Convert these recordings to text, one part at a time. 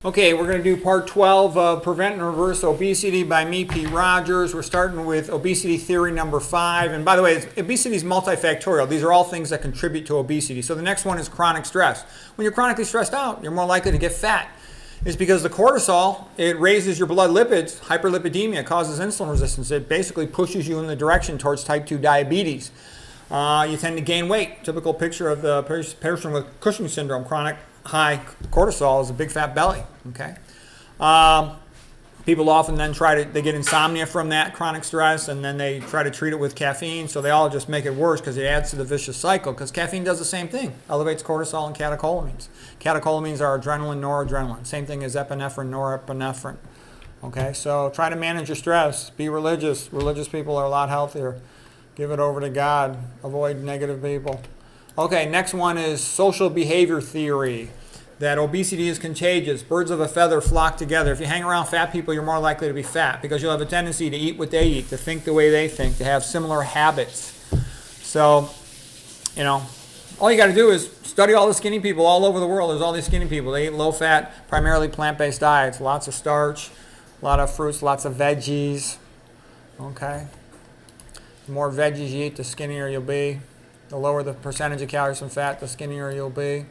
Okay, we're going to do part 12 of Prevent and Reverse Obesity by me, Pete Rogers. We're starting with obesity theory number 5. And by the way, obesity is multifactorial. These are all things that contribute to obesity. So the next one is chronic stress. When you're chronically stressed out, you're more likely to get fat. It's because the cortisol, it raises your blood lipids. Hyperlipidemia causes insulin resistance. It basically pushes you in the direction towards type 2 diabetes. You tend to gain weight. Typical picture of the person with Cushing's syndrome, chronic high cortisol, is a big fat belly. Okay. People often then they get insomnia from that chronic stress, and then they try to treat it with caffeine. So they all just make it worse because it adds to the vicious cycle, because caffeine does the same thing, elevates cortisol and catecholamines. Catecholamines are adrenaline, noradrenaline, same thing as epinephrine, norepinephrine. Okay, so try to manage your stress. Be religious. Religious people are a lot healthier. Give it over to God. Avoid negative people. Okay, next one is social behavior theory, that obesity is contagious. Birds of a feather flock together. If you hang around fat people, you're more likely to be fat because you'll have a tendency to eat what they eat, to think the way they think, to have similar habits. So, all you got to do is study all the skinny people all over the world. There's all these skinny people. They eat low-fat, primarily plant-based diets, lots of starch, a lot of fruits, lots of veggies. Okay? The more veggies you eat, the skinnier you'll be. The lower the percentage of calories from fat, the skinnier you'll be.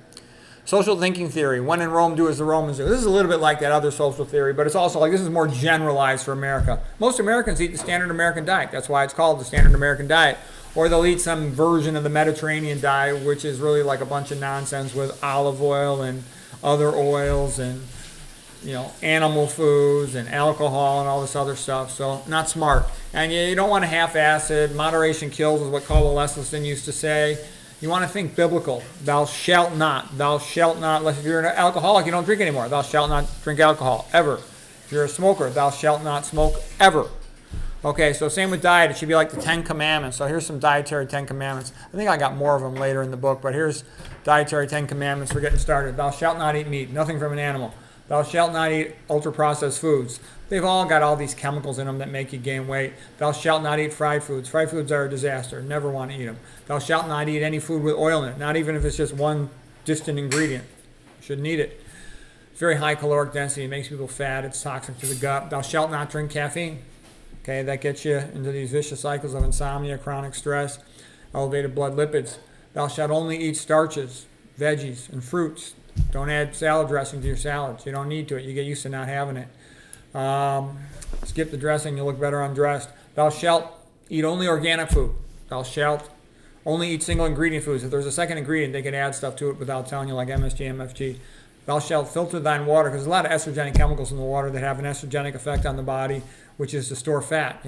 Social thinking theory. When in Rome, do as the Romans do. This is a little bit like that other social theory, but it's also like this is more generalized for America. Most Americans eat the standard American diet. That's why it's called the standard American diet. Or they'll eat some version of the Mediterranean diet, which is really like a bunch of nonsense with olive oil and other oils and animal foods and alcohol and all this other stuff. So not smart. And you don't want to half-ass it. Moderation kills is what Caldwell Esselstyn used to say. You want to think biblical. Thou shalt not. Thou shalt not. Unless if you're an alcoholic, you don't drink anymore. Thou shalt not drink alcohol, ever. If you're a smoker, thou shalt not smoke, ever. Okay, so same with diet. It should be like the 10 Commandments. So here's some dietary 10 Commandments. I think I got more of them later in the book, but here's dietary 10 Commandments for getting started. Thou shalt not eat meat. Nothing from an animal. Thou shalt not eat ultra-processed foods. They've all got all these chemicals in them that make you gain weight. Thou shalt not eat fried foods. Fried foods are a disaster. Never want to eat them. Thou shalt not eat any food with oil in it, not even if it's just one distant ingredient. You shouldn't eat it. It's very high caloric density. It makes people fat. It's toxic to the gut. Thou shalt not drink caffeine. Okay, that gets you into these vicious cycles of insomnia, chronic stress, elevated blood lipids. Thou shalt only eat starches, veggies, and fruits. Don't add salad dressing to your salads. You don't need to. You get used to not having it. Skip the dressing. You'll look better undressed. Thou shalt eat only organic food. Thou shalt only eat single ingredient foods. If there's a second ingredient, they can add stuff to it without telling you, like MSG, MFG. Thou shalt filter thine water, because there's a lot of estrogenic chemicals in the water that have an estrogenic effect on the body, which is to store fat.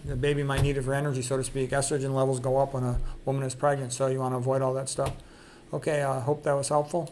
The baby might need it for energy, so to speak. Estrogen levels go up when a woman is pregnant, so you want to avoid all that stuff. Okay, I hope that was helpful.